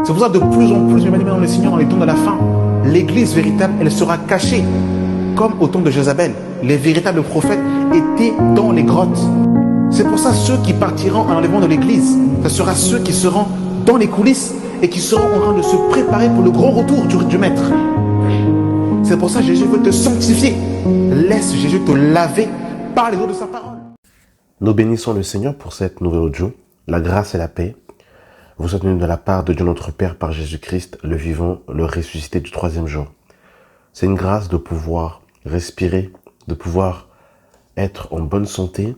C'est pour ça que de plus en plus, bien-aimés dans le Seigneur, dans les temps de la fin, l'église véritable, elle sera cachée. Comme au temps de Jézabel, les véritables prophètes étaient dans les grottes. C'est pour ça ceux qui partiront à l'enlèvement de l'église, ce sera ceux qui seront dans les coulisses et qui seront en train de se préparer pour le grand retour du Maître. C'est pour ça que Jésus veut te sanctifier. Laisse Jésus te laver par les eaux de sa parole. Nous bénissons le Seigneur pour cette nouvelle audio. La grâce et la paix vous sont venues de la part de Dieu notre Père par Jésus-Christ, le vivant, le ressuscité du troisième jour. C'est une grâce de pouvoir respirer, de pouvoir être en bonne santé.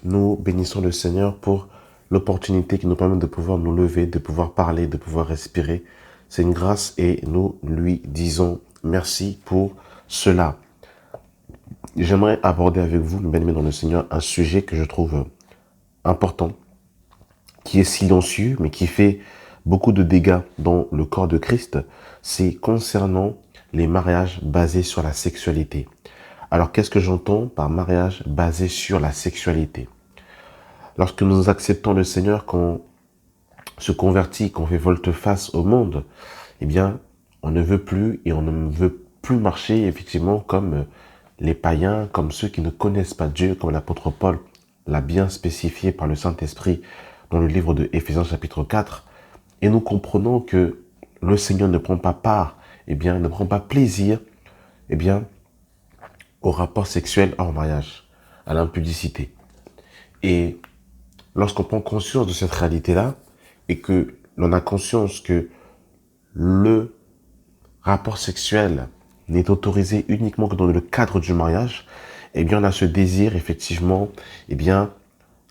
Nous bénissons le Seigneur pour l'opportunité qui nous permet de pouvoir nous lever, de pouvoir parler, de pouvoir respirer. C'est une grâce et nous lui disons merci pour cela. J'aimerais aborder avec vous, mes bien-aimés dans le Seigneur, un sujet que je trouve important, qui est silencieux, mais qui fait beaucoup de dégâts dans le corps de Christ. C'est concernant les mariages basés sur la sexualité. Alors, qu'est-ce que j'entends par mariage basé sur la sexualité? Lorsque nous acceptons le Seigneur, qu'on se convertit, qu'on fait volte-face au monde, eh bien, on ne veut plus et on ne veut plus marcher effectivement comme les païens, comme ceux qui ne connaissent pas Dieu, comme l'apôtre Paul l'a bien spécifié par le Saint-Esprit dans le livre de Éphésiens chapitre 4. Et nous comprenons que le Seigneur ne prend pas part, eh bien, ne prend pas plaisir, eh bien, au rapport sexuel hors mariage, à l'impudicité. Et lorsqu'on prend conscience de cette réalité-là, et que l'on a conscience que le rapport sexuel n'est autorisé uniquement que dans le cadre du mariage, eh bien, on a ce désir, effectivement, eh bien,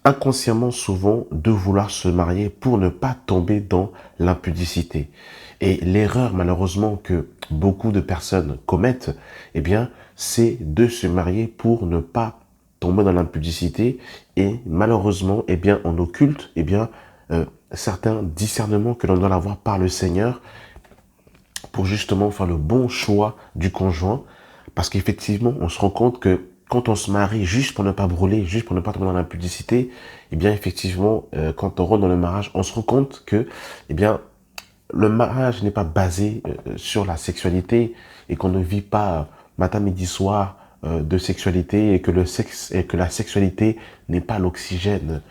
inconsciemment souvent, de vouloir se marier pour ne pas tomber dans l'impudicité. Et l'erreur, malheureusement, que beaucoup de personnes commettent, eh bien, c'est de se marier pour ne pas tomber dans l'impudicité. Et malheureusement, eh bien, on occulte, eh bien, certains discernements que l'on doit avoir par le Seigneur pour justement faire le bon choix du conjoint. Parce qu'effectivement, on se rend compte que quand on se marie juste pour ne pas brûler, juste pour ne pas tomber dans l'impudicité, eh bien, effectivement, quand on rentre dans le mariage, on se rend compte que, eh bien, le mariage n'est pas basé sur la sexualité et qu'on ne vit pas matin, midi, soir de sexualité et que le sexe et que la sexualité n'est pas l'oxygène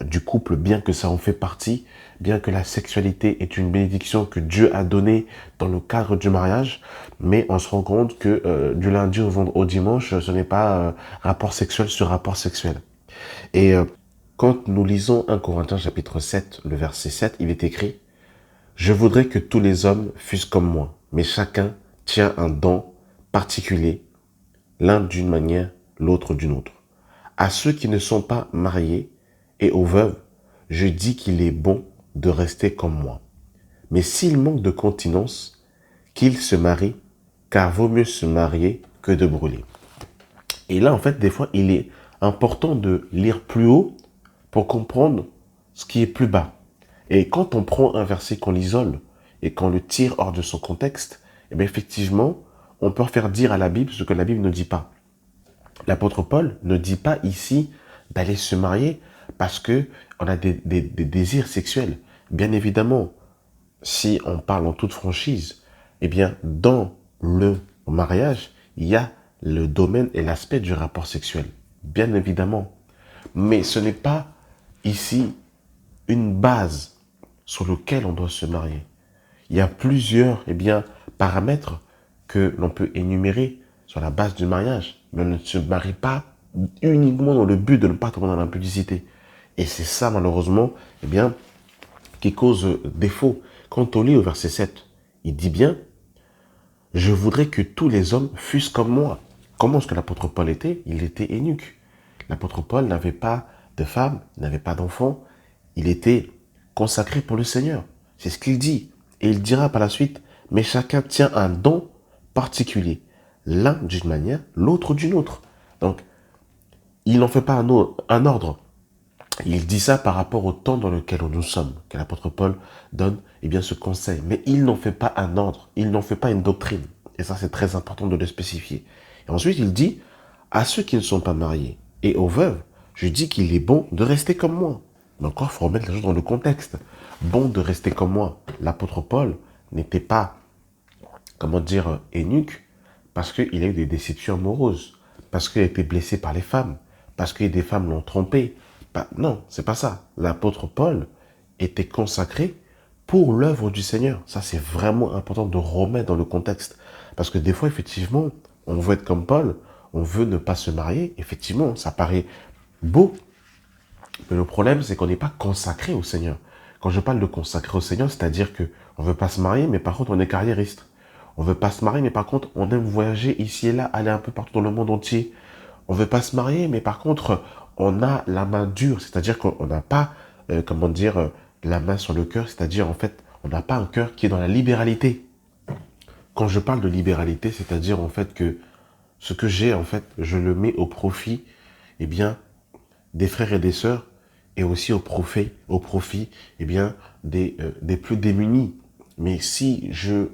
du couple, bien que ça en fait partie, bien que la sexualité est une bénédiction que Dieu a donnée dans le cadre du mariage, mais on se rend compte que du lundi au dimanche, ce n'est pas rapport sexuel sur rapport sexuel. Et quand nous lisons 1 Corinthiens chapitre 7, le verset 7, il est écrit « Je voudrais que tous les hommes fussent comme moi, mais chacun tient un don particulier, l'un d'une manière, l'autre d'une autre. À ceux qui ne sont pas mariés et aux veuves, je dis qu'il est bon de rester comme moi. Mais s'ils manquent de continence, qu'ils se marient, car vaut mieux se marier que de brûler. » Et là, en fait, des fois, il est important de lire plus haut pour comprendre ce qui est plus bas. Et quand on prend un verset qu'on l'isole et qu'on le tire hors de son contexte, eh bien, effectivement, on peut faire dire à la Bible ce que la Bible ne dit pas. L'apôtre Paul ne dit pas ici d'aller se marier parce que on a des désirs sexuels. Bien évidemment, si on parle en toute franchise, eh bien, dans le mariage, il y a le domaine et l'aspect du rapport sexuel. Bien évidemment. Mais ce n'est pas ici une base sur laquelle on doit se marier. Il y a plusieurs, eh bien, paramètres que l'on peut énumérer sur la base du mariage. Mais on ne se marie pas uniquement dans le but de ne pas tomber dans l'impudicité. Et c'est ça, malheureusement, eh bien, qui cause défaut. Quand on lit au verset 7, il dit bien « Je voudrais que tous les hommes fussent comme moi ». Comment est-ce que l'apôtre Paul était? Il était eunuque. L'apôtre Paul n'avait pas de femme, n'avait pas d'enfant. Il était consacré pour le Seigneur. C'est ce qu'il dit. Et il dira par la suite « Mais chacun tient un don particulier, l'un d'une manière, l'autre d'une autre. » Donc, il n'en fait pas un ordre. Il dit ça par rapport au temps dans lequel nous sommes, que l'apôtre Paul donne eh bien, ce conseil. Mais il n'en fait pas un ordre, il n'en fait pas une doctrine. Et ça, c'est très important de le spécifier. Et ensuite, il dit, à ceux qui ne sont pas mariés et aux veuves, je dis qu'il est bon de rester comme moi. Mais encore, il faut remettre les choses dans le contexte. Bon de rester comme moi. l'apôtre Paul n'était pas, comment dire, eunuque, parce qu'il a eu des déceptions amoureuses, parce qu'il a été blessé par les femmes, parce que des femmes l'ont trompé. Non, c'est pas ça. L'apôtre Paul était consacré pour l'œuvre du Seigneur. Ça, c'est vraiment important de remettre dans le contexte. Parce que des fois, effectivement, on veut être comme Paul, on veut ne pas se marier. Effectivement, ça paraît beau. Mais le problème, c'est qu'on n'est pas consacré au Seigneur. Quand je parle de consacré au Seigneur, c'est-à-dire qu'on ne veut pas se marier, mais par contre, on est carriériste. On ne veut pas se marier, mais par contre, on aime voyager ici et là, aller un peu partout dans le monde entier. On ne veut pas se marier, mais par contre, on a la main dure, c'est-à-dire qu'on n'a pas, la main sur le cœur, c'est-à-dire, en fait, on n'a pas un cœur qui est dans la libéralité. Quand je parle de libéralité, c'est-à-dire, en fait, que ce que j'ai, en fait, je le mets au profit, eh bien, des frères et des sœurs, et aussi au profit, eh bien, des plus démunis. Mais si je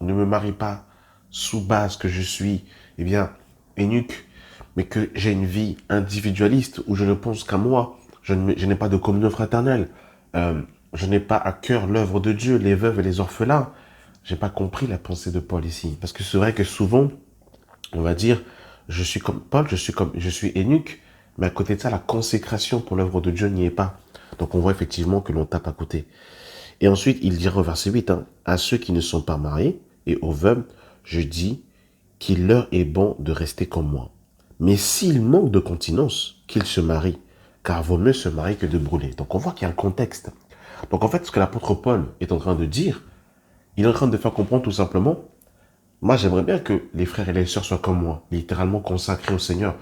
ne me marie pas sous base que je suis, eh bien, eunuque, mais que j'ai une vie individualiste où je ne pense qu'à moi, je n'ai pas de communion fraternelle, je n'ai pas à cœur l'œuvre de Dieu, les veuves et les orphelins. J'ai pas compris la pensée de Paul ici, parce que c'est vrai que souvent, on va dire, je suis comme Paul, je suis eunuque, mais à côté de ça, la consécration pour l'œuvre de Dieu n'y est pas. Donc on voit effectivement que l'on tape à côté. Et ensuite, il dira au verset 8, à ceux qui ne sont pas mariés et aux veuves, je dis qu'il leur est bon de rester comme moi. Mais s'ils manquent de continence, qu'ils se marient, car vaut mieux se marier que de brûler. Donc on voit qu'il y a un contexte. Donc en fait, ce que l'apôtre Paul est en train de dire, il est en train de faire comprendre tout simplement, moi j'aimerais bien que les frères et les sœurs soient comme moi, littéralement consacrés au Seigneur.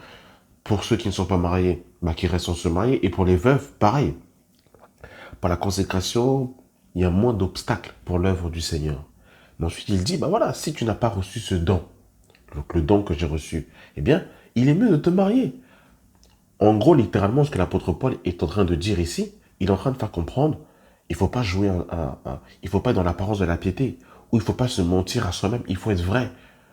Pour ceux qui ne sont pas mariés, qui restent sans se marier, et pour les veuves, pareil. Par la consécration, il y a moins d'obstacles pour l'œuvre du Seigneur. Mais ensuite, il dit, voilà, si tu n'as pas reçu ce don, donc le don que j'ai reçu, eh bien, il est mieux de te marier. En gros, littéralement, ce que l'apôtre Paul est en train de dire ici, il est en train de faire comprendre, il ne faut pas jouer il faut pas être dans l'apparence de la piété, ou il ne faut pas se mentir à soi-même, il faut être vrai.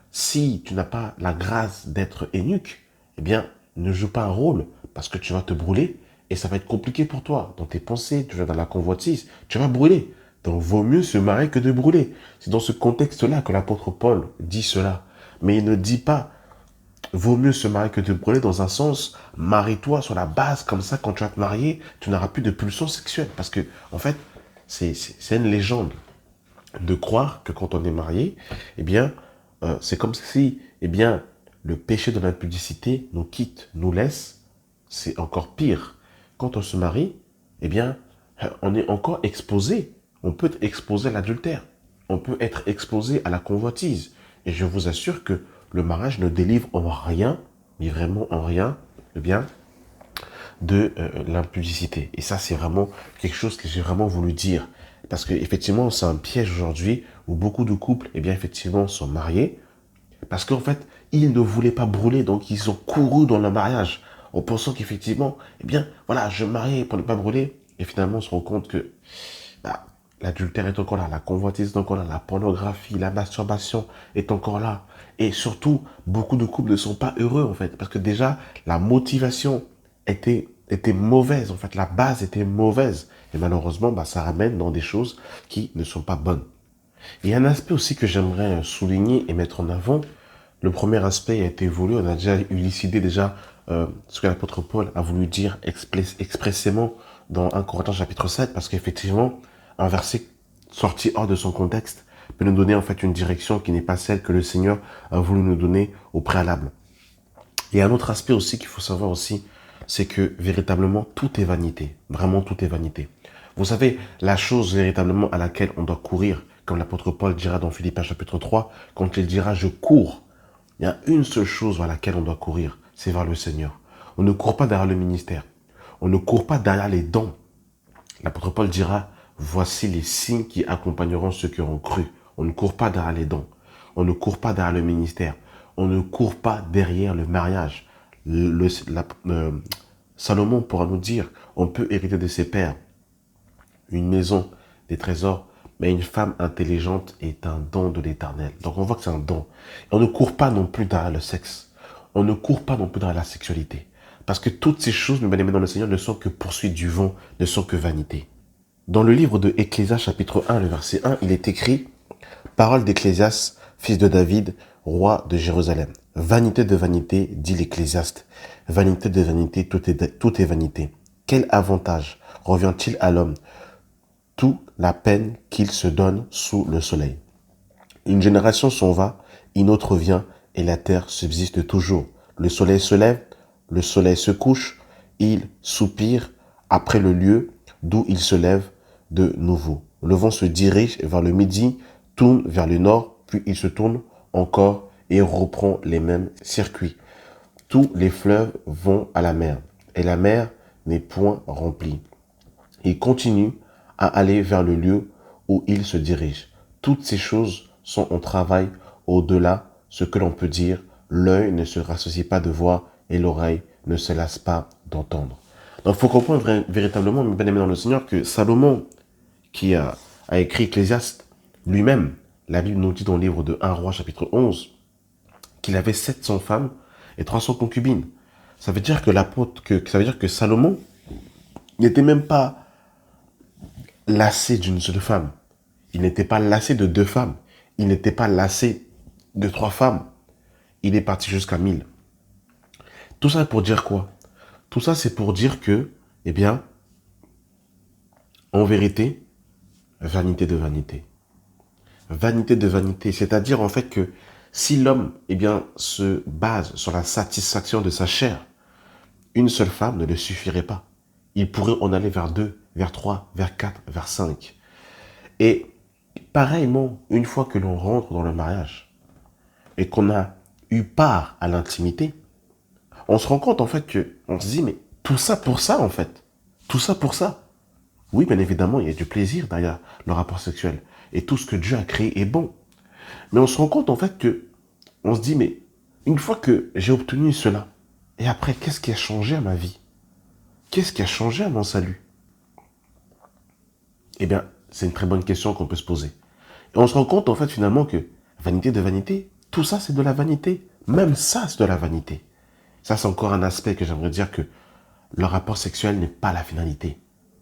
Si tu n'as pas la grâce d'être eunuque, eh bien, ne joue pas un rôle, parce que tu vas te brûler, et ça va être compliqué pour toi. Dans tes pensées, tu vas dans la convoitise, tu vas brûler. Donc, vaut mieux se marier que de brûler. C'est dans ce contexte-là que l'apôtre Paul dit cela. Mais il ne dit pas, vaut mieux se marier que de brûler dans un sens, marie-toi sur la base, comme ça, quand tu vas te marier, tu n'auras plus de pulsions sexuelles. Parce que, en fait, c'est une légende de croire que quand on est marié, eh bien, c'est comme si, eh bien, le péché de l'impudicité nous quitte, nous laisse. C'est encore pire. Quand on se marie, eh bien, on est encore exposé. On peut être exposé à l'adultère. On peut être exposé à la convoitise. Et je vous assure que le mariage ne délivre en rien, mais vraiment en rien, eh bien, de l'impudicité. Et ça, c'est vraiment quelque chose que j'ai vraiment voulu dire. Parce que effectivement, c'est un piège aujourd'hui où beaucoup de couples, eh bien, effectivement, sont mariés. Parce qu'en fait, ils ne voulaient pas brûler, donc ils ont couru dans le mariage en pensant qu'effectivement, eh bien, voilà, je me marie pour ne pas brûler. Et finalement, on se rend compte que l'adultère est encore là, la convoitise est encore là, la pornographie, la masturbation est encore là. Et surtout, beaucoup de couples ne sont pas heureux, en fait, parce que déjà, la motivation était mauvaise, en fait, la base était mauvaise. Et malheureusement, ça ramène dans des choses qui ne sont pas bonnes. Il y a un aspect aussi que j'aimerais souligner et mettre en avant. Le premier aspect a été voulu, on a déjà élucidé ce que l'apôtre Paul a voulu dire expressément dans 1 Corinthiens chapitre 7, parce qu'effectivement, un verset sorti hors de son contexte peut nous donner en fait une direction qui n'est pas celle que le Seigneur a voulu nous donner au préalable. Il y a un autre aspect aussi qu'il faut savoir aussi, c'est que véritablement tout est vanité. Vraiment tout est vanité. Vous savez, la chose véritablement à laquelle on doit courir, comme l'apôtre Paul dira dans Philippiens chapitre 3, quand il dira « je cours », il y a une seule chose vers laquelle on doit courir, c'est vers le Seigneur. On ne court pas derrière le ministère. On ne court pas derrière les dons. L'apôtre Paul dira « voici les signes qui accompagneront ceux qui auront cru ». On ne court pas derrière les dons. On ne court pas derrière le ministère. On ne court pas derrière le mariage. Salomon pourra nous dire, on peut hériter de ses pères une maison, des trésors, mais une femme intelligente est un don de l'Éternel. Donc on voit que c'est un don. Et on ne court pas non plus derrière le sexe. On ne court pas non plus derrière la sexualité. Parce que toutes ces choses, nous bien-aimés dans le Seigneur, ne sont que poursuite du vent, ne sont que vanité. Dans le livre de Ecclésias chapitre 1, le verset 1, il est écrit « Parole d'Ecclésias, fils de David, roi de Jérusalem. Vanité de vanité, dit l'Ecclésiaste. Vanité de vanité, tout est vanité. Quel avantage revient-il à l'homme, toute la peine qu'il se donne sous le soleil? Une génération s'en va, une autre vient, et la terre subsiste toujours. Le soleil se lève, le soleil se couche, il soupire après le lieu d'où il se lève de nouveau. Le vent se dirige vers le midi, tourne vers le nord, puis il se tourne encore et reprend les mêmes circuits. Tous les fleuves vont à la mer, et la mer n'est point remplie. Il continue à aller vers le lieu où il se dirige. Toutes ces choses sont en travail au-delà ce que l'on peut dire. L'œil ne se rassocie pas de voir et l'oreille ne se lasse pas d'entendre. Donc il faut comprendre véritablement, bien aimé dans le Seigneur, que Salomon, qui a écrit Ecclésiaste lui-même, la Bible nous dit dans le livre de 1 Roi chapitre 11, qu'il avait 700 femmes et 300 concubines. Ça veut dire que Salomon n'était même pas lassé d'une seule femme. Il n'était pas lassé de 2 femmes. Il n'était pas lassé de 3 femmes. Il est parti jusqu'à 1000. Tout ça pour dire quoi? Tout ça, c'est pour dire que, eh bien, en vérité, vanité de vanité. Vanité de vanité. C'est-à-dire, en fait, que si l'homme, eh bien, se base sur la satisfaction de sa chair, une seule femme ne le suffirait pas. Il pourrait en aller vers 2, vers 3, vers 4, vers 5. Et pareillement, une fois que l'on rentre dans le mariage et qu'on a eu part à l'intimité, on se rend compte en fait on se dit mais tout ça pour ça en fait. Tout ça pour ça. Oui, bien évidemment, il y a du plaisir derrière le rapport sexuel. Et tout ce que Dieu a créé est bon. Mais on se rend compte en fait on se dit mais une fois que j'ai obtenu cela, et après qu'est-ce qui a changé à ma vie? Qu'est-ce qui a changé à mon salut? Eh bien, c'est une très bonne question qu'on peut se poser. Et on se rend compte en fait finalement que vanité de vanité, tout ça c'est de la vanité. Même ça c'est de la vanité. Ça c'est encore un aspect que j'aimerais dire que le rapport sexuel n'est pas la finalité.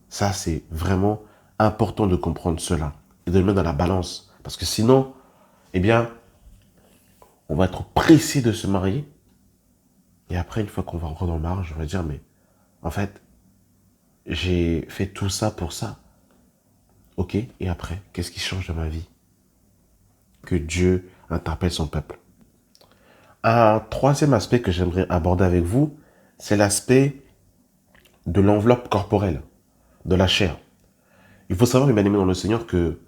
Ça c'est vraiment important de comprendre cela et de le mettre dans la balance. Parce que sinon, eh bien, on va être pressé de se marier. Et après, une fois qu'on va rentrer dans le mariage, on va dire, mais en fait, j'ai fait tout ça pour ça. Ok, et après, qu'est-ce qui change dans ma vie? Que Dieu interpelle son peuple. Un troisième aspect que j'aimerais aborder avec vous, c'est l'aspect de l'enveloppe corporelle, de la chair. Il faut savoir, mes bien-aimés dans le Seigneur, que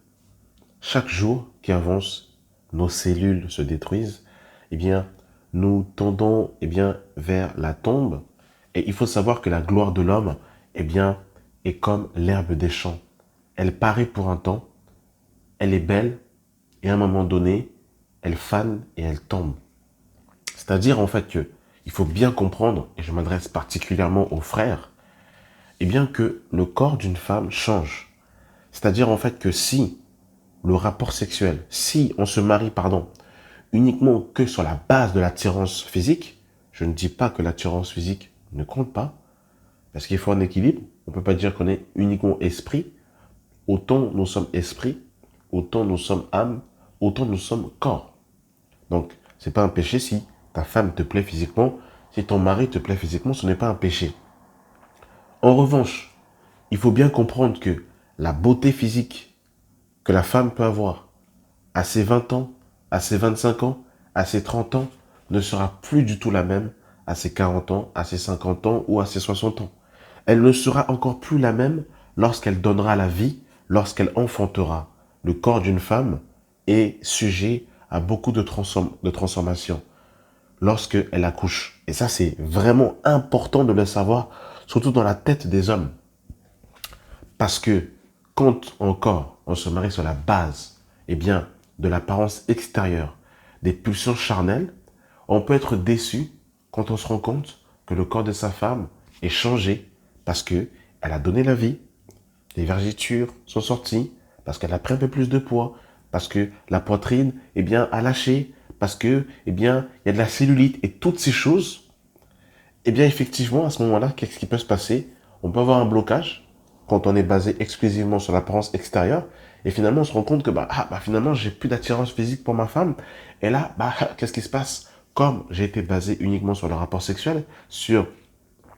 chaque jour qui avance, nos cellules se détruisent, eh bien, nous tendons vers la tombe. Et il faut savoir que la gloire de l'homme est comme l'herbe des champs. Elle paraît pour un temps, elle est belle, et à un moment donné, elle fane et elle tombe. C'est-à-dire en fait que il faut bien comprendre, et je m'adresse particulièrement aux frères, que le corps d'une femme change. C'est-à-dire en fait que si le rapport sexuel, si on se marie, uniquement que sur la base de l'attirance physique, je ne dis pas que l'attirance physique ne compte pas, parce qu'il faut un équilibre. On ne peut pas dire qu'on est uniquement esprit. Autant nous sommes esprit, autant nous sommes âme, autant nous sommes corps. Donc, c'est pas un péché si ta femme te plaît physiquement, si ton mari te plaît physiquement, ce n'est pas un péché. En revanche, il faut bien comprendre que la beauté physique que la femme peut avoir à ses 20 ans, à ses 25 ans, à ses 30 ans, ne sera plus du tout la même à ses 40 ans, à ses 50 ans ou à ses 60 ans. Elle ne sera encore plus la même lorsqu'elle donnera la vie, lorsqu'elle enfantera. Le corps d'une femme est sujet à beaucoup de transformations lorsqu'elle accouche. Et ça, c'est vraiment important de le savoir, surtout dans la tête des hommes. Parce que quand encore on se marie sur la base de l'apparence extérieure, des pulsions charnelles, on peut être déçu quand on se rend compte que le corps de sa femme est changé parce qu'elle a donné la vie, les vergetures sont sorties, parce qu'elle a pris un peu plus de poids, parce que la poitrine a lâché, parce que il y a de la cellulite et toutes ces choses. Effectivement, à ce moment-là, qu'est-ce qui peut se passer? On peut avoir un blocage quand on est basé exclusivement sur l'apparence extérieure. Et finalement, on se rend compte que finalement, j'ai plus d'attirance physique pour ma femme. Et là, qu'est-ce qui se passe? Comme j'ai été basé uniquement sur le rapport sexuel, sur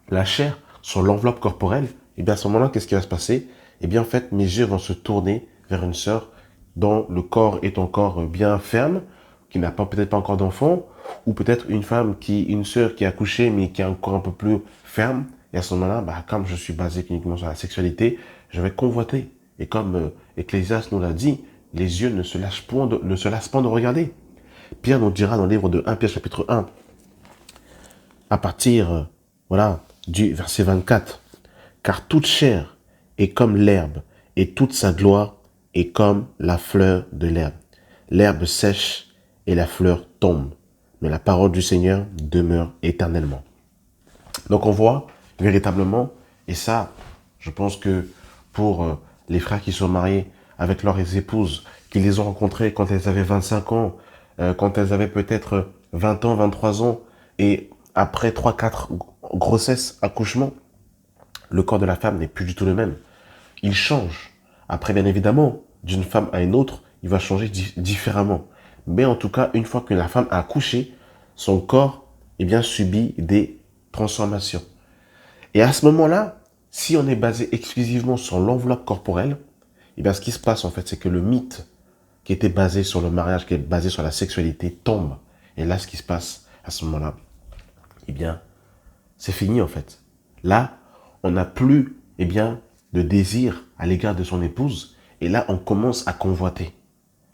la chair, sur l'enveloppe corporelle, et bien à ce moment-là, qu'est-ce qui va se passer? Eh bien, en fait, mes yeux vont se tourner vers une sœur dont le corps est encore bien ferme, qui n'a peut-être pas encore d'enfant, ou peut-être une sœur qui a accouché, mais qui est encore un peu plus ferme. Et à ce moment-là, comme je suis basé uniquement sur la sexualité, je vais convoiter. Et comme Ecclésiaste nous l'a dit, les yeux ne se lassent pas de regarder. Pierre nous dira dans le livre de 1 Pierre chapitre 1, à partir du verset 24, car toute chair est comme l'herbe, et toute sa gloire est comme la fleur de l'herbe. L'herbe sèche et la fleur tombe, mais la parole du Seigneur demeure éternellement. Donc on voit véritablement, et ça, je pense que pour les frères qui sont mariés avec leurs épouses, qui les ont rencontrées quand elles avaient 25 ans, quand elles avaient peut-être 20 ans, 23 ans, et après 3-4 grossesses, accouchements, le corps de la femme n'est plus du tout le même. Il change. Après, bien évidemment, d'une femme à une autre, il va changer différemment. Mais en tout cas, une fois que la femme a accouché, son corps subit des transformations. Et à ce moment-là, si on est basé exclusivement sur l'enveloppe corporelle, ce qui se passe en fait, c'est que le mythe qui était basé sur le mariage, qui est basé sur la sexualité, tombe. Et là, ce qui se passe à ce moment-là, c'est fini en fait. Là, on n'a plus de désir à l'égard de son épouse. Et là, on commence à convoiter.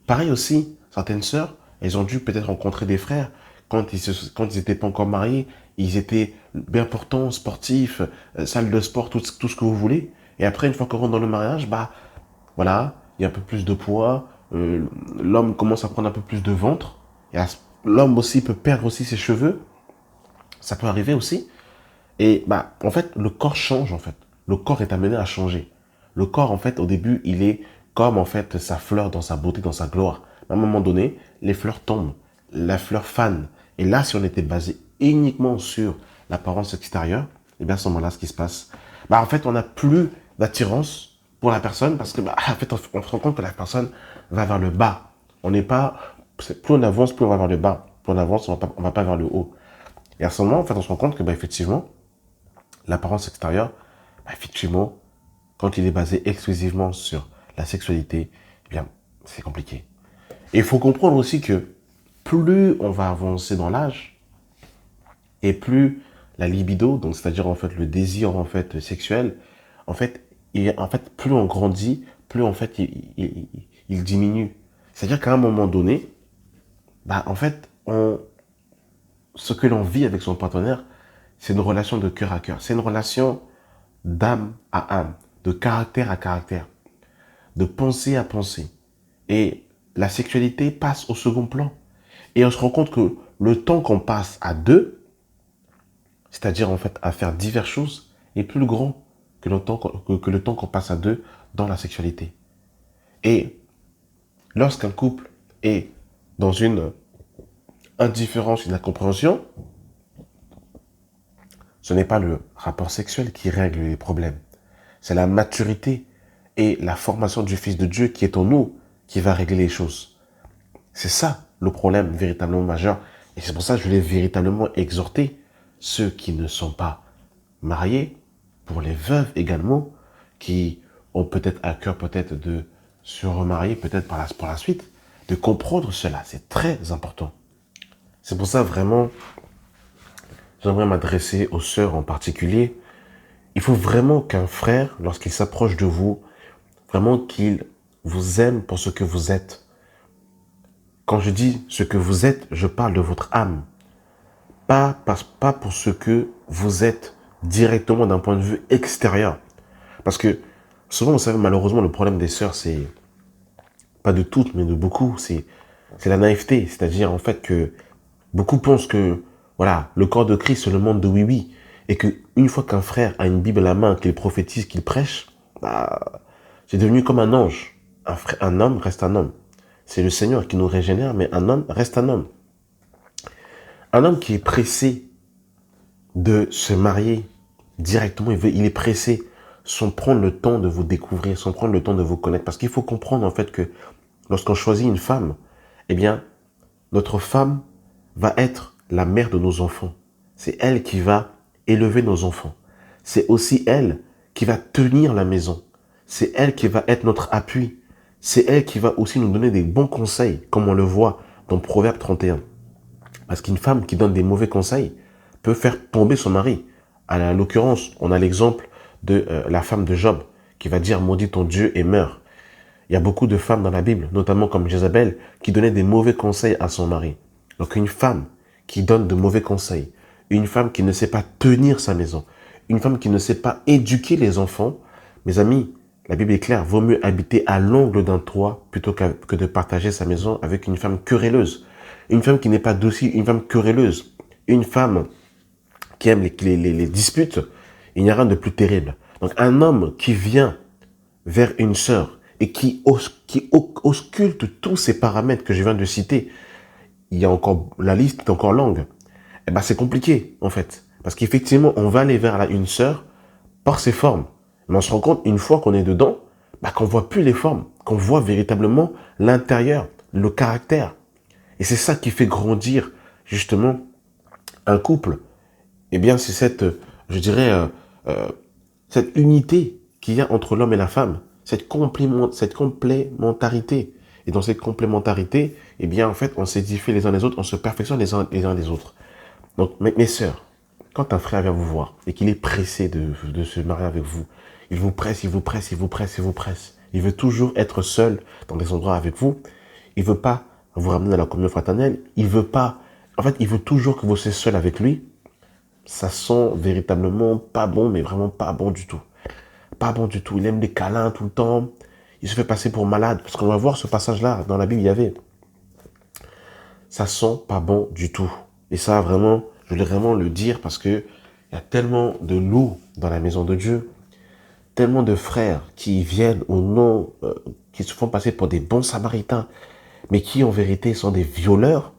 Pareil aussi, certaines sœurs, elles ont dû peut-être rencontrer des frères quand ils n'étaient pas encore mariés. Ils étaient bien portants, sportifs, salle de sport, tout ce que vous voulez. Et après, une fois qu'on rentre dans le mariage, il y a un peu plus de poids. L'homme commence à prendre un peu plus de ventre. Et l'homme aussi peut perdre aussi ses cheveux. Ça peut arriver aussi. Et en fait, le corps change en fait. Le corps est amené à changer. Le corps, en fait, au début, il est comme en fait sa fleur dans sa beauté, dans sa gloire. À un moment donné, les fleurs tombent, la fleur fane. Et là, si on était basé uniquement sur l'apparence extérieure, à ce moment-là, ce qui se passe, en fait, on n'a plus d'attirance pour la personne parce que, en fait, on se rend compte que la personne va vers le bas. Plus on avance, plus on va vers le bas. Plus on avance, on va pas vers le haut. Et à ce moment, en fait, on se rend compte que, effectivement, l'apparence extérieure, effectivement, quand il est basé exclusivement sur la sexualité, c'est compliqué. Et il faut comprendre aussi que plus on va avancer dans l'âge, et plus la libido, donc c'est-à-dire en fait le désir en fait sexuel, plus on grandit, plus en fait il diminue. C'est-à-dire qu'à un moment donné, ce que l'on vit avec son partenaire, c'est une relation de cœur à cœur. C'est une relation d'âme à âme, de caractère à caractère, de pensée à pensée. Et la sexualité passe au second plan. Et on se rend compte que le temps qu'on passe à deux, c'est-à-dire en fait à faire diverses choses, est plus grand que le temps qu'on passe à deux dans la sexualité. Et lorsqu'un couple est dans une indifférence, une incompréhension, ce n'est pas le rapport sexuel qui règle les problèmes. C'est la maturité et la formation du Fils de Dieu qui est en nous qui va régler les choses. C'est ça le problème véritablement majeur. Et c'est pour ça que je voulais véritablement exhorter ceux qui ne sont pas mariés, pour les veuves également, qui ont peut-être à cœur peut-être de se remarier peut-être pour la suite, de comprendre cela. C'est très important. C'est pour ça vraiment, j'aimerais m'adresser aux sœurs en particulier. Il faut vraiment qu'un frère, lorsqu'il s'approche de vous, vraiment qu'il vous aime pour ce que vous êtes. Quand je dis ce que vous êtes, je parle de votre âme. Pas pour ce que vous êtes directement d'un point de vue extérieur. Parce que souvent, vous savez, malheureusement, le problème des sœurs, c'est pas de toutes, mais de beaucoup, c'est la naïveté. C'est-à-dire, en fait, que beaucoup pensent que, le corps de Christ, c'est le monde de oui-oui. Et qu'une fois qu'un frère a une Bible à la main, qu'il prophétise, qu'il prêche, c'est devenu comme un ange. Un homme reste un homme. C'est le Seigneur qui nous régénère, mais un homme reste un homme. Un homme qui est pressé de se marier directement, il est pressé sans prendre le temps de vous découvrir, sans prendre le temps de vous connaître. Parce qu'il faut comprendre en fait que lorsqu'on choisit une femme, eh bien, notre femme va être la mère de nos enfants. C'est elle qui va élever nos enfants. C'est aussi elle qui va tenir la maison. C'est elle qui va être notre appui. C'est elle qui va aussi nous donner des bons conseils, comme on le voit dans Proverbe 31. Parce qu'une femme qui donne des mauvais conseils peut faire tomber son mari. À l'occurrence, on a l'exemple de la femme de Job qui va dire « Maudit ton Dieu et meurs ». Il y a beaucoup de femmes dans la Bible, notamment comme Jézabel, qui donnaient des mauvais conseils à son mari. Donc une femme qui donne de mauvais conseils, une femme qui ne sait pas tenir sa maison, une femme qui ne sait pas éduquer les enfants, mes amis, la Bible est claire, vaut mieux habiter à l'angle d'un toit plutôt que de partager sa maison avec une femme querelleuse. Une femme qui n'est pas docile, une femme querelleuse, une femme qui aime les disputes, il n'y a rien de plus terrible. Donc un homme qui vient vers une sœur et qui ausculte tous ces paramètres que je viens de citer, il y a encore, la liste est encore longue, eh ben c'est compliqué en fait. Parce qu'effectivement, on va aller vers une sœur par ses formes. Mais on se rend compte, une fois qu'on est dedans, qu'on ne voit plus les formes, qu'on voit véritablement l'intérieur, le caractère. Et c'est ça qui fait grandir justement un couple. Eh bien, c'est cette, je dirais, cette unité qu'il y a entre l'homme et la femme, cette complémentarité. Et dans cette complémentarité, eh bien, en fait, on s'édifie les uns les autres, on se perfectionne les uns les autres. Donc, mes sœurs, quand un frère vient vous voir et qu'il est pressé de se marier avec vous, il vous presse, il vous presse, il vous presse, il vous presse. Il veut toujours être seul dans des endroits avec vous. Il veut pas vous ramener à la communion fraternelle. Il veut pas, en fait, il veut toujours que vous soyez seul avec lui. Ça sent véritablement pas bon, mais vraiment pas bon du tout. Pas bon du tout. Il aime des câlins tout le temps. Il se fait passer pour malade. Parce qu'on va voir ce passage-là. Dans la Bible, il y avait. Ça sent pas bon du tout. Et ça, vraiment, je voulais vraiment le dire parce que il y a tellement de loups dans la maison de Dieu. Tellement de frères qui viennent au nom, qui se font passer pour des bons samaritains, mais qui en vérité sont des violeurs,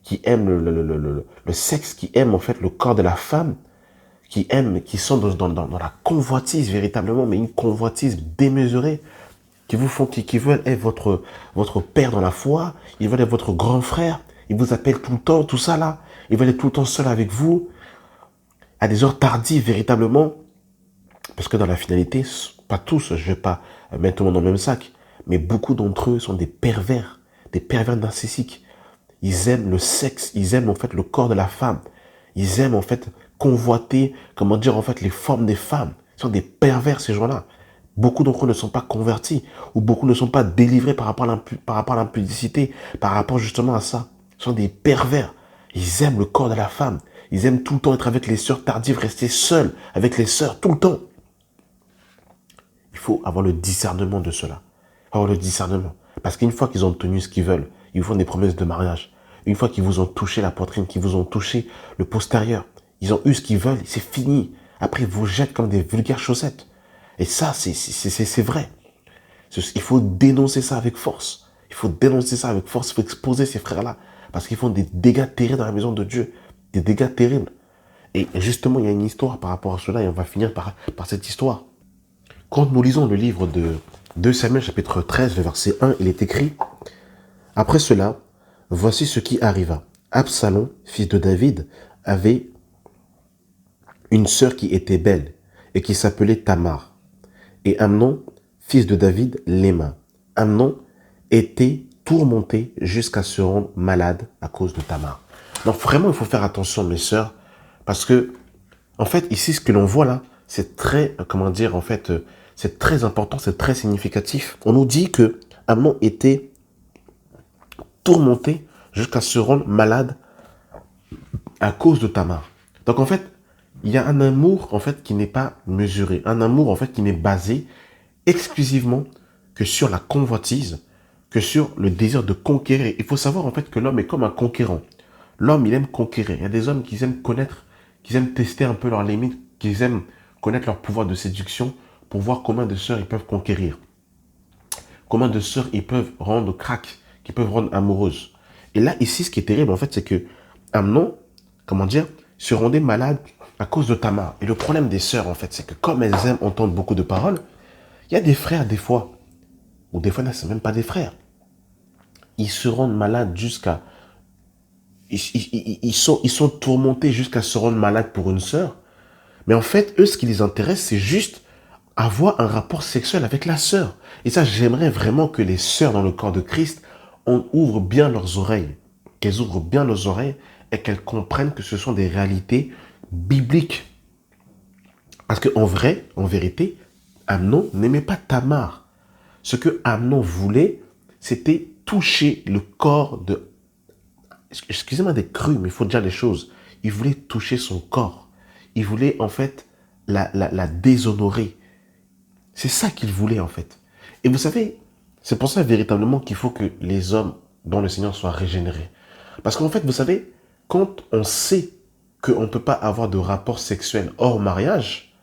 qui aiment le sexe, qui aiment en fait le corps de la femme, qui sont dans la convoitise véritablement, mais une convoitise démesurée, qui veulent être votre père dans la foi, ils veulent être votre grand frère, ils vous appellent tout le temps, tout ça là, ils veulent être tout le temps seuls avec vous, à des heures tardives véritablement, parce que dans la finalité, pas tous, je ne vais pas mettre tout le monde dans le même sac, mais beaucoup d'entre eux sont des pervers narcissiques. Ils aiment le sexe, ils aiment en fait le corps de la femme. Ils aiment en fait convoiter, comment dire, en fait les formes des femmes. Ils sont des pervers ces gens-là. Beaucoup d'entre eux ne sont pas convertis, ou beaucoup ne sont pas délivrés par rapport à l'impudicité, par rapport justement à ça. Ils sont des pervers. Ils aiment le corps de la femme. Ils aiment tout le temps être avec les sœurs tardives, rester seuls avec les sœurs tout le temps. Il faut avoir le discernement de cela. Il faut avoir le discernement. Parce qu'une fois qu'ils ont obtenu ce qu'ils veulent, ils vous font des promesses de mariage. Une fois qu'ils vous ont touché la poitrine, qu'ils vous ont touché le postérieur, ils ont eu ce qu'ils veulent, c'est fini. Après, ils vous jettent comme des vulgaires chaussettes. Et ça, c'est vrai. Il faut dénoncer ça avec force. Il faut dénoncer ça avec force. Il faut exposer ces frères-là. Parce qu'ils font des dégâts terribles dans la maison de Dieu. Des dégâts terribles. Et justement, il y a une histoire par rapport à cela. Et on va finir par cette histoire. Quand nous lisons le livre de 2 Samuel, chapitre 13, le verset 1, il est écrit « Après cela, voici ce qui arriva. Absalom, fils de David, avait une sœur qui était belle et qui s'appelait Tamar. Et Amnon, fils de David, l'aima. Amnon était tourmenté jusqu'à se rendre malade à cause de Tamar. » Donc vraiment, il faut faire attention, mes sœurs, parce que, en fait, ici, ce que l'on voit là, c'est très, comment dire, en fait, c'est très important, c'est très significatif. On nous dit que Amnon était tourmenté jusqu'à se rendre malade à cause de Tamar. Donc en fait, il y a un amour en fait qui n'est pas mesuré, un amour en fait qui n'est basé exclusivement que sur la convoitise, que sur le désir de conquérir. Il faut savoir en fait que l'homme est comme un conquérant. L'homme, il aime conquérir. Il y a des hommes qui aiment connaître, qui aiment tester un peu leurs limites, qui aiment connaître leur pouvoir de séduction pour voir combien de sœurs ils peuvent conquérir. Combien de sœurs ils peuvent rendre crack, qu'ils peuvent rendre amoureuses. Et là, ici, ce qui est terrible, en fait, c'est que Amnon, comment dire, se rendait malade à cause de Tamar. Et le problème des sœurs, en fait, c'est que comme elles aiment entendre beaucoup de paroles, il y a des frères, des fois, ou des fois, ce n'est même pas des frères. Ils se rendent malades jusqu'à... Ils sont tourmentés jusqu'à se rendre malades pour une sœur. Mais en fait, eux, ce qui les intéresse, c'est juste avoir un rapport sexuel avec la sœur. Et ça, j'aimerais vraiment que les sœurs dans le corps de Christ, on ouvre bien leurs oreilles. Qu'elles ouvrent bien leurs oreilles et qu'elles comprennent que ce sont des réalités bibliques. Parce qu'en vrai, en vérité, Amnon n'aimait pas Tamar. Ce que Amnon voulait, c'était toucher le corps de... Excusez-moi d'être cru, mais il faut dire les choses. Il voulait toucher son corps. Il voulait en fait la déshonorer. C'est ça qu'il voulait en fait. Et vous savez, c'est pour ça véritablement qu'il faut que les hommes dans le Seigneur soient régénérés. Parce qu'en fait, vous savez, quand on sait qu'on ne peut pas avoir de rapport sexuel hors mariage,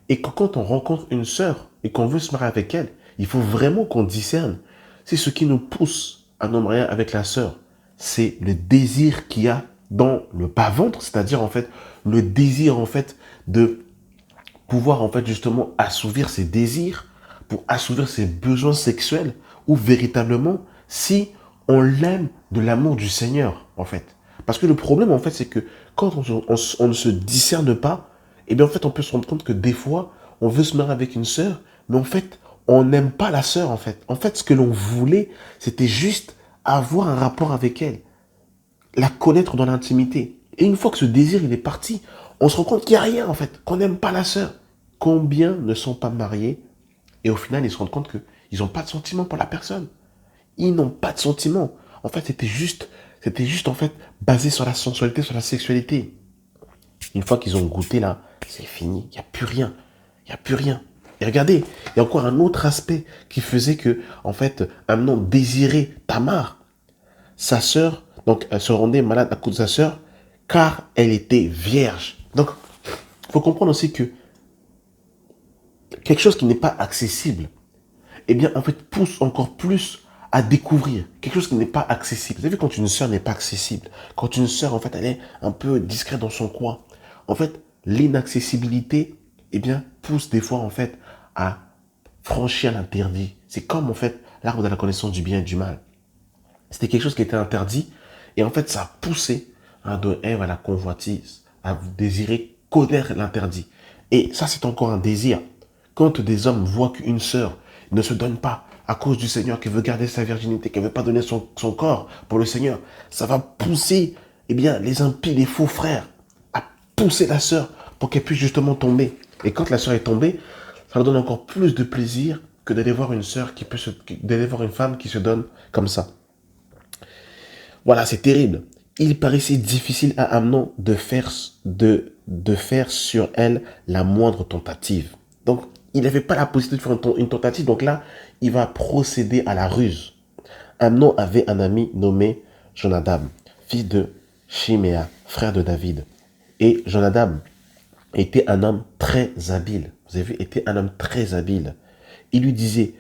et que quand on rencontre une sœur et qu'on veut se marier avec elle, il faut vraiment qu'on discerne. C'est ce qui nous pousse à nous marier avec la sœur. C'est le désir qu'il y a dans le bas-ventre, c'est-à-dire en fait le désir en fait de pouvoir en fait justement assouvir ses désirs, pour assouvir ses besoins sexuels, ou véritablement si on l'aime de l'amour du Seigneur en fait. Parce que le problème en fait c'est que quand on ne se discerne pas, et bien en fait on peut se rendre compte que des fois on veut se marier avec une sœur, mais en fait on n'aime pas la sœur en fait. En fait ce que l'on voulait c'était juste avoir un rapport avec elle, la connaître dans l'intimité. Et une fois que ce désir il est parti, on se rend compte qu'il n'y a rien en fait, qu'on n'aime pas la sœur. Combien ne sont pas mariés et au final ils se rendent compte qu'ils n'ont pas de sentiments pour la personne. Ils n'ont pas de sentiments. En fait c'était juste en fait basé sur la sensualité, sur la sexualité. Une fois qu'ils ont goûté là, c'est fini, il n'y a plus rien. Il n'y a plus rien. Et regardez, il y a encore un autre aspect qui faisait que, en fait, Amnon désirait Tamar. Sa sœur, donc elle se rendait malade à cause de sa sœur, car elle était vierge. Donc, il faut comprendre aussi que quelque chose qui n'est pas accessible, eh bien, en fait, pousse encore plus à découvrir quelque chose qui n'est pas accessible. Vous avez vu quand une sœur n'est pas accessible, quand une sœur, en fait, elle est un peu discrète dans son coin, en fait, l'inaccessibilité, eh bien, pousse des fois, en fait, à franchir l'interdit. C'est comme, en fait, l'arbre de la connaissance du bien et du mal. C'était quelque chose qui était interdit, et en fait, ça a poussé de Ève à la convoitise, à désirer connaître l'interdit. Et ça, c'est encore un désir. Quand des hommes voient qu'une sœur ne se donne pas à cause du Seigneur, qui veut garder sa virginité, qui ne veut pas donner son corps pour le Seigneur, ça va pousser eh bien, les impies, les faux frères, à pousser la sœur pour qu'elle puisse justement tomber. Et quand la sœur est tombée, ça leur donne encore plus de plaisir que d'aller voir une sœur d'aller voir une femme qui se donne comme ça. Voilà, c'est terrible. Il paraissait difficile à Amnon de faire sur elle la moindre tentative. Donc, il n'avait pas la possibilité de faire une tentative. Donc là, il va procéder à la ruse. Amnon avait un ami nommé Jonadab, fils de Shiméa, frère de David. Et Jonadab était un homme très habile. Vous avez vu, était un homme très habile. Il lui disait,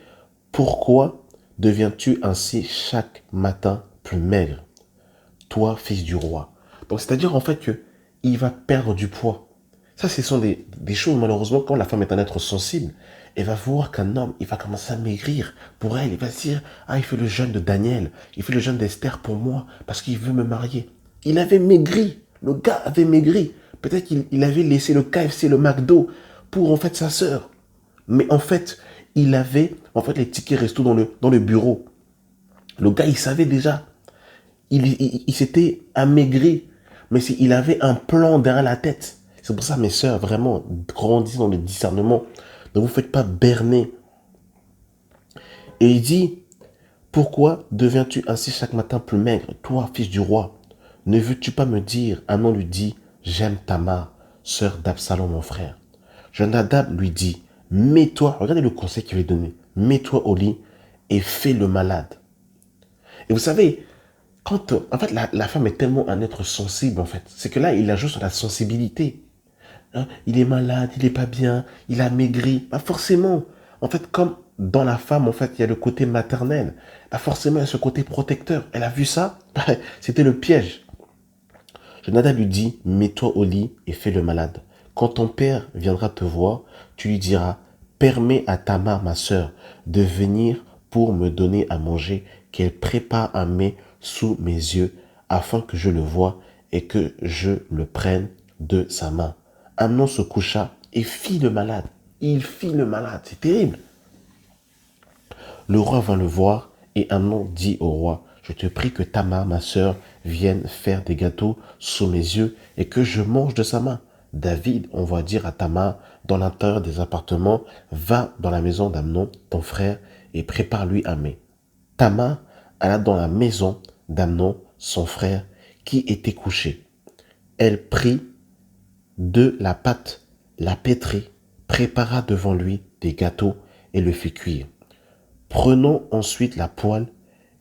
pourquoi deviens-tu ainsi chaque matin plus maigre, toi, fils du roi? Donc, c'est-à-dire en fait qu'il va perdre du poids. Ça, ce sont des choses, malheureusement, quand la femme est un être sensible, elle va voir qu'un homme, il va commencer à maigrir pour elle. Il va se dire, ah, il fait le jeûne de Daniel, il fait le jeûne d'Esther pour moi, parce qu'il veut me marier. Il avait maigri, le gars avait maigri. Peut-être qu'il avait laissé le KFC, le McDo, pour en fait sa sœur. Mais en fait, il avait en fait les tickets resto dans le bureau. Le gars, il savait déjà. Il s'était amaigri, mais il avait un plan derrière la tête. C'est pour ça, mes sœurs, vraiment, grandissez dans le discernement. Ne vous faites pas berner. Et il dit, pourquoi deviens-tu ainsi chaque matin plus maigre, toi, fils du roi? Ne veux-tu pas me dire? Amnon lui dit, j'aime Tamar, sœur d'Absalom, mon frère. Jonadab lui dit, mets-toi, regardez le conseil qu'il lui a donné, mets-toi au lit et fais le malade. Et vous savez, quand, en fait, la femme est tellement un être sensible, en fait, c'est que là, il ajoute sur la sensibilité. Hein, il est malade, il n'est pas bien, il a maigri. Bah forcément, en fait, comme dans la femme, en fait, il y a le côté maternel. Bah forcément, il y a ce côté protecteur. Elle a vu ça, c'était le piège. Jonadab lui dit, mets-toi au lit et fais le malade. Quand ton père viendra te voir, tu lui diras, permets à Tamar, ma sœur, de venir pour me donner à manger, qu'elle prépare un mets sous mes yeux, afin que je le voie et que je le prenne de sa main. Amnon se coucha et fit le malade. Il fit le malade, c'est terrible. Le roi vint le voir et Amnon dit au roi, je te prie que Tamar, ma sœur, vienne faire des gâteaux sous mes yeux et que je mange de sa main. David envoie dire à Tamar, dans l'intérieur des appartements, va dans la maison d'Amnon, ton frère, et prépare-lui un mets. Tamar alla dans la maison d'Amnon, son frère, qui était couché. Elle prit de la pâte, la pétrit, prépara devant lui des gâteaux et le fit cuire. Prenant ensuite la poêle,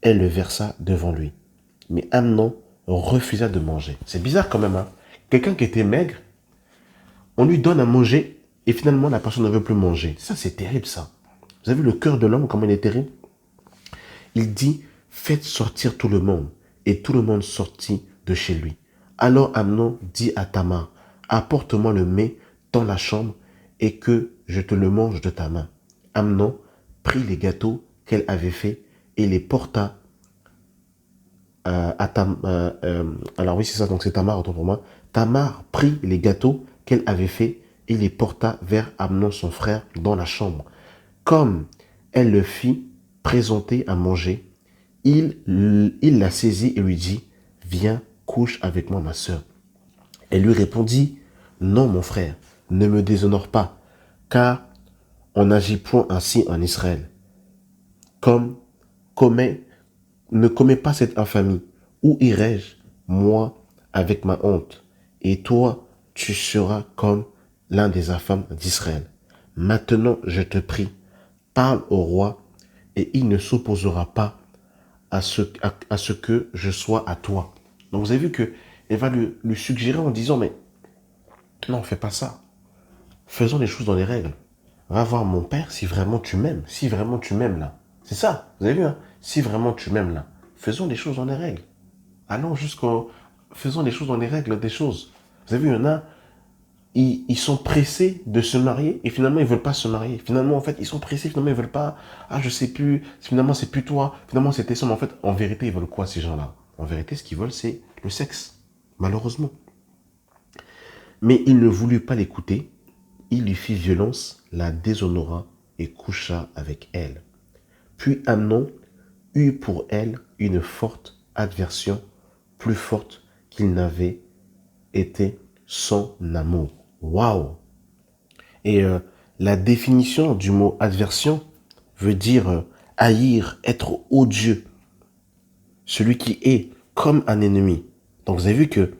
elle le versa devant lui. Mais Amnon refusa de manger. C'est bizarre quand même, hein. Quelqu'un qui était maigre, on lui donne à manger et finalement la personne ne veut plus manger. Ça, c'est terrible, ça. Vous avez vu le cœur de l'homme, comment il est terrible? Il dit, faites sortir tout le monde. Et tout le monde sortit de chez lui. Alors Amnon dit à Tamar, apporte-moi le mets dans la chambre et que je te le mange de ta main. Amnon prit les gâteaux qu'elle avait faits et les porta à Tamar. Alors oui, c'est ça, donc c'est Tamar, autant pour moi. Tamar prit les gâteaux qu'elle avait faits et les porta vers Amnon son frère dans la chambre. Comme elle le fit présenter à manger, il la saisit et lui dit, viens, couche avec moi ma sœur. Elle lui répondit, non mon frère, ne me déshonore pas, car on n'agit point ainsi en Israël. Ne commets pas cette infamie. Où irai-je, moi, avec ma honte? Et toi, tu seras comme l'un des infâmes d'Israël. Maintenant, je te prie, parle au roi, et il ne s'opposera pas à ce que je sois à toi. Donc vous avez vu qu'elle va lui suggérer en disant, mais non, fais pas ça. Faisons les choses dans les règles. Va voir mon père si vraiment tu m'aimes. Si vraiment tu m'aimes là. C'est ça, vous avez vu, hein? Si vraiment tu m'aimes là. Faisons les choses dans les règles. Allons jusqu'au... Faisons les choses dans les règles des choses. Vous avez vu, il y en a, ils sont pressés de se marier et finalement ils ne veulent pas se marier. Finalement, en fait, ils sont pressés, finalement ils ne veulent pas. Ah, je sais plus, finalement c'est plus toi, finalement c'était ça. Mais en fait, en vérité, ils veulent quoi ces gens-là? En vérité, ce qu'ils veulent, c'est le sexe, malheureusement. Mais il ne voulut pas l'écouter. Il lui fit violence, la déshonora et coucha avec elle. Puis Amnon eut pour elle une forte adversion, plus forte qu'il n'avait été son amour. Waouh! Et la définition du mot adversion veut dire haïr, être odieux. Celui qui est comme un ennemi. Donc vous avez vu que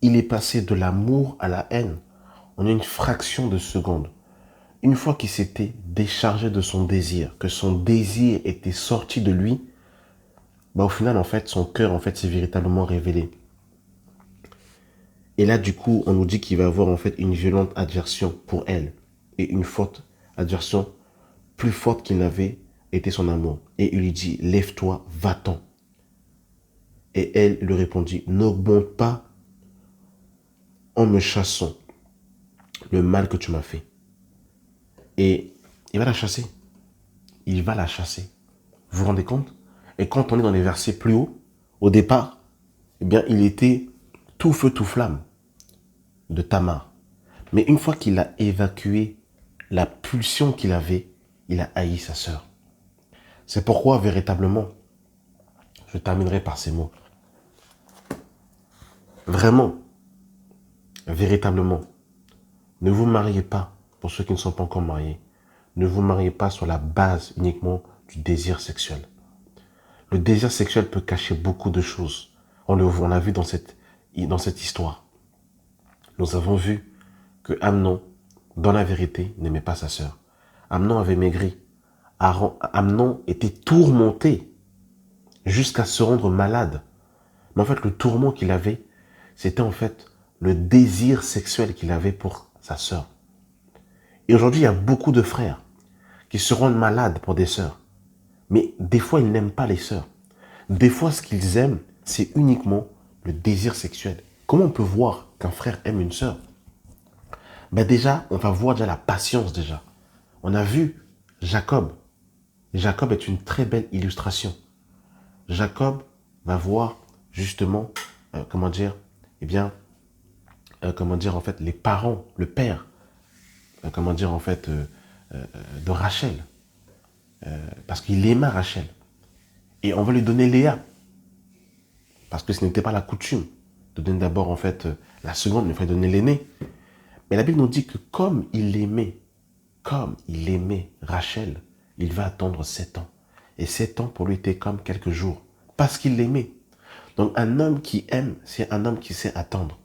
il est passé de l'amour à la haine en une fraction de seconde. Une fois qu'il s'était déchargé de son désir, que son désir était sorti de lui, bah au final, en fait, son cœur, en fait, s'est véritablement révélé. Et là, du coup, on nous dit qu'il va avoir, en fait, une violente adversion pour elle. Et une forte adversion, plus forte qu'il n'avait été son amour. Et il lui dit, lève-toi, va-t'en. Et elle lui répondit, n'augmente pas en me chassant le mal que tu m'as fait. Et il va la chasser. Il va la chasser. Vous vous rendez compte? Et quand on est dans les versets plus hauts, au départ, eh bien, il était tout feu, tout flamme de Tamar. Mais une fois qu'il a évacué la pulsion qu'il avait, il a haï sa sœur. C'est pourquoi, véritablement, je terminerai par ces mots. Vraiment, véritablement, ne vous mariez pas, pour ceux qui ne sont pas encore mariés, ne vous mariez pas sur la base uniquement du désir sexuel. Le désir sexuel peut cacher beaucoup de choses. On l'a vu dans cette histoire. Nous avons vu que Amnon, dans la vérité, n'aimait pas sa sœur. Amnon avait maigri. Amnon était tourmenté jusqu'à se rendre malade. Mais en fait, le tourment qu'il avait, c'était en fait le désir sexuel qu'il avait pour sa sœur. Et aujourd'hui, il y a beaucoup de frères qui se rendent malades pour des sœurs. Mais des fois, ils n'aiment pas les sœurs. Des fois, ce qu'ils aiment, c'est uniquement le désir sexuel. Comment on peut voir qu'un frère aime une sœur? Ben déjà, on va voir déjà la patience déjà. On a vu Jacob. Jacob est une très belle illustration. Jacob va voir justement, comment dire, eh bien, comment dire en fait, les parents, le père, comment dire en fait, de Rachel. Parce qu'il aima Rachel. Et on va lui donner Léa. Parce que ce n'était pas la coutume de donner d'abord en fait la seconde, mais il fallait donner l'aîné. Mais la Bible nous dit que comme il aimait Rachel, il va attendre 7 ans. Et 7 ans pour lui était comme quelques jours. Parce qu'il l'aimait. Donc un homme qui aime, c'est un homme qui sait attendre.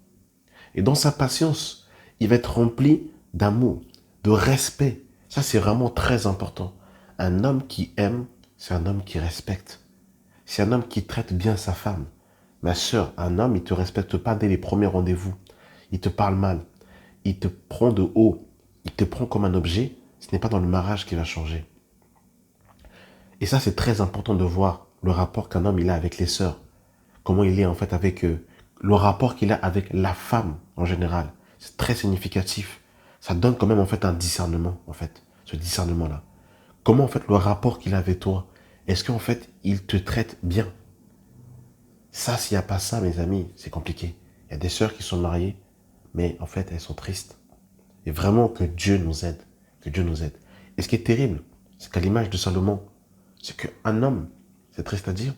Et dans sa patience, il va être rempli d'amour, de respect. Ça, c'est vraiment très important. Un homme qui aime, c'est un homme qui respecte. C'est un homme qui traite bien sa femme. Ma sœur, un homme, il ne te respecte pas dès les premiers rendez-vous. Il te parle mal. Il te prend de haut. Il te prend comme un objet. Ce n'est pas dans le mariage qu'il va changer. Et ça, c'est très important de voir le rapport qu'un homme il a avec les sœurs. Comment il est en fait avec le rapport qu'il a avec la femme en général. C'est très significatif. Ça donne quand même en fait un discernement, en fait, ce discernement-là. Comment en fait le rapport qu'il a avec toi, est-ce qu'en fait il te traite bien? Ça, s'il n'y a pas ça, mes amis, c'est compliqué. Il y a des sœurs qui sont mariées, mais en fait elles sont tristes. Et vraiment que Dieu nous aide, que Dieu nous aide. Et ce qui est terrible, c'est qu'à l'image de Salomon, c'est qu'un homme, c'est triste à dire,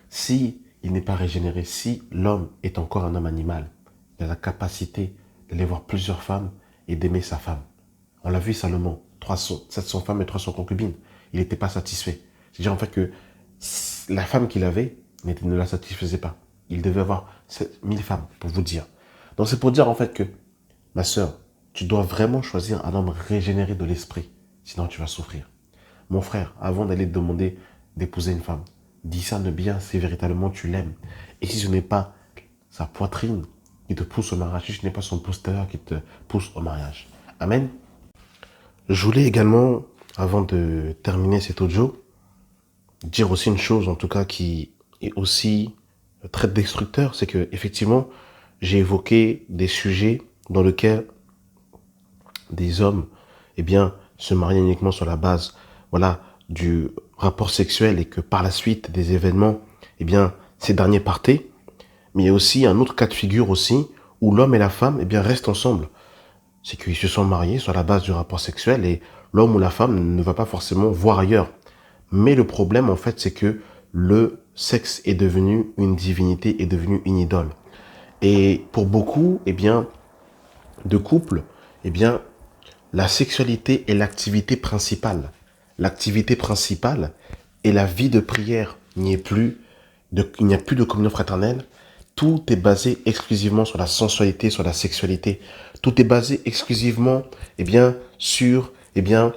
si il n'est pas régénéré, si l'homme est encore un homme animal, il a la capacité d'aller voir plusieurs femmes et d'aimer sa femme. On l'a vu Salomon, 700 femmes et 300 concubines. Il n'était pas satisfait. C'est-à-dire en fait que la femme qu'il avait ne la satisfaisait pas. Il devait avoir 1000 femmes, pour vous dire. Donc c'est pour dire en fait que, ma sœur, tu dois vraiment choisir un homme régénéré de l'esprit. Sinon tu vas souffrir. Mon frère, avant d'aller te demander d'épouser une femme, discerne bien si véritablement tu l'aimes. Et si ce n'est pas sa poitrine qui te pousse au mariage, si ce n'est pas son postérieur qui te pousse au mariage. Amen. Je voulais également, avant de terminer cet audio, dire aussi une chose, en tout cas, qui est aussi très destructeur, c'est que effectivement, j'ai évoqué des sujets dans lesquels des hommes, eh bien, se marient uniquement sur la base, voilà, du rapport sexuel et que par la suite des événements, eh bien, ces derniers partaient. Mais il y a aussi un autre cas de figure aussi où l'homme et la femme, eh bien, restent ensemble. C'est qu'ils se sont mariés sur la base du rapport sexuel et l'homme ou la femme ne va pas forcément voir ailleurs. Mais le problème, en fait, c'est que le sexe est devenu une divinité, est devenu une idole. Et pour beaucoup, eh bien, de couples, eh bien, la sexualité est l'activité principale. L'activité principale est la vie de prière. Il n'y a plus de communion fraternelle. Tout est basé exclusivement sur la sensualité, sur la sexualité. Tout est basé exclusivement, eh bien, sur, eh bien,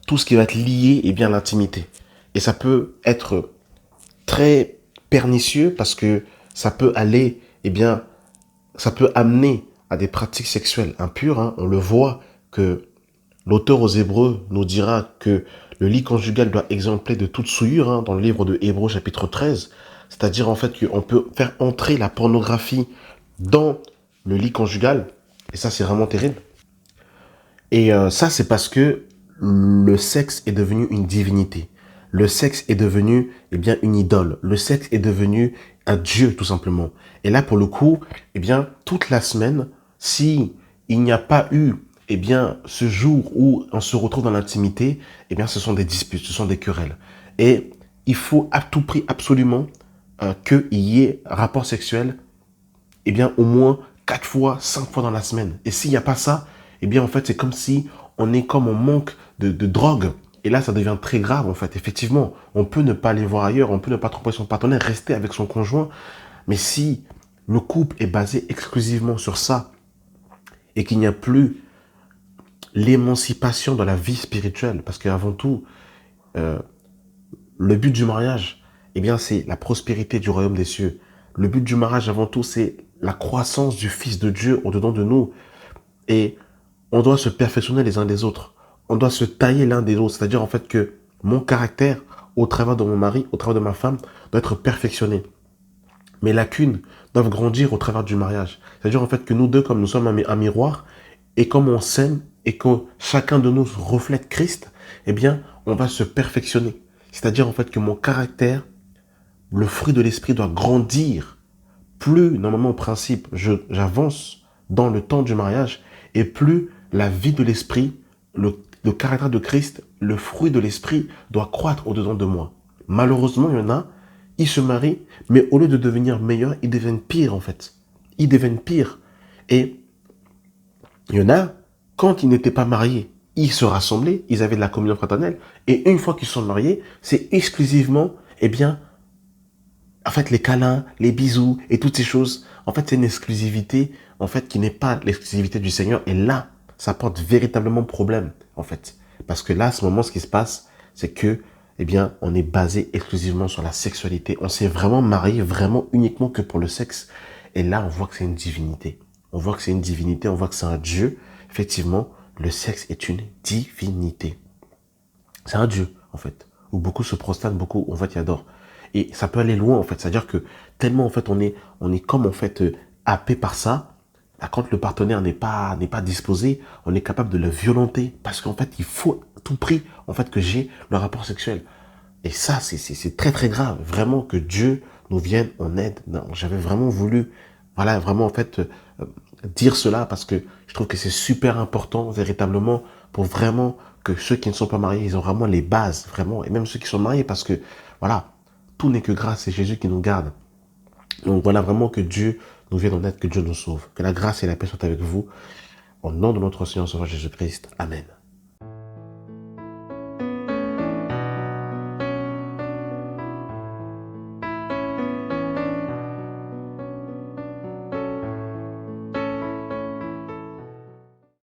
tout ce qui va être lié, eh bien, à l'intimité. Et ça peut être très pernicieux parce que ça peut aller, eh bien, ça peut amener à des pratiques sexuelles impures. Hein. On le voit que l'auteur aux Hébreux nous dira que le lit conjugal doit exempler de toute souillure, hein, dans le livre de Hébreux chapitre 13. C'est-à-dire en fait qu'on peut faire entrer la pornographie dans le lit conjugal. Et ça, c'est vraiment terrible. Et ça, c'est parce que le sexe est devenu une divinité. Le sexe est devenu, eh bien, une idole. Le sexe est devenu un dieu, tout simplement. Et là, pour le coup, eh bien, toute la semaine, si il n'y a pas eu, eh bien, ce jour où on se retrouve dans l'intimité, eh bien, ce sont des disputes, ce sont des querelles. Et il faut à tout prix, absolument, qu'il y ait rapport sexuel, eh bien, au moins 4 fois, 5 fois dans la semaine. Et s'il n'y a pas ça, eh bien, en fait, c'est comme si on est comme en manque de drogue. Et là, ça devient très grave, en fait. Effectivement, on peut ne pas aller voir ailleurs, on peut ne pas tromper son partenaire, rester avec son conjoint. Mais si le couple est basé exclusivement sur ça et qu'il n'y a plus l'émancipation dans la vie spirituelle, parce qu'avant tout, le but du mariage, eh bien, c'est la prospérité du royaume des cieux. Le but du mariage, avant tout, c'est la croissance du Fils de Dieu au-dedans de nous. Et on doit se perfectionner les uns des autres. On doit se tailler l'un des autres. C'est-à-dire, en fait, que mon caractère, au travers de mon mari, au travers de ma femme, doit être perfectionné. mes lacunes doivent grandir au travers du mariage. C'est-à-dire en fait que nous deux, comme nous sommes un miroir, et comme on s'aime, et que chacun de nous reflète Christ, eh bien, on va se perfectionner. C'est-à-dire en fait que mon caractère, le fruit de l'esprit doit grandir. Plus, normalement, au principe, j'avance dans le temps du mariage, et plus la vie de l'esprit, le caractère de Christ, le fruit de l'esprit doit croître au-dedans de moi. Malheureusement, il y en a, ils se marient, mais au lieu de devenir meilleurs, ils deviennent pires en fait. Ils deviennent pires. Et il y en a, quand ils n'étaient pas mariés, ils se rassemblaient, ils avaient de la communion fraternelle, et une fois qu'ils sont mariés, c'est exclusivement, eh bien, en fait, les câlins, les bisous et toutes ces choses, en fait, c'est une exclusivité, en fait, qui n'est pas l'exclusivité du Seigneur. Et là, ça porte véritablement problème, en fait. Parce que là, à ce moment, ce qui se passe, c'est que, eh bien, on est basé exclusivement sur la sexualité. On s'est vraiment marié, vraiment uniquement que pour le sexe. Et là, on voit que c'est une divinité. On voit que c'est une divinité, on voit que c'est un Dieu. Effectivement, le sexe est une divinité. C'est un Dieu, en fait, où beaucoup se prosternent, beaucoup, en fait, y adorent. Et ça peut aller loin, en fait. C'est-à-dire que tellement, en fait, on est comme, en fait, happé par ça. Là, quand le partenaire n'est pas disposé, on est capable de le violenter. Parce qu'en fait, il faut à tout prix, en fait, que j'ai le rapport sexuel. Et ça, c'est très, très grave. Vraiment, que Dieu nous vienne en aide. J'avais vraiment voulu, voilà, vraiment, en fait, dire cela parce que je trouve que c'est super important, véritablement, pour vraiment que ceux qui ne sont pas mariés, ils ont vraiment les bases, vraiment. Et même ceux qui sont mariés, parce que, voilà, tout n'est que grâce, c'est Jésus qui nous garde. Donc voilà, vraiment que Dieu nous vienne en aide, que Dieu nous sauve. Que la grâce et la paix soient avec vous. Au nom de notre Seigneur Sauveur Jésus-Christ. Amen.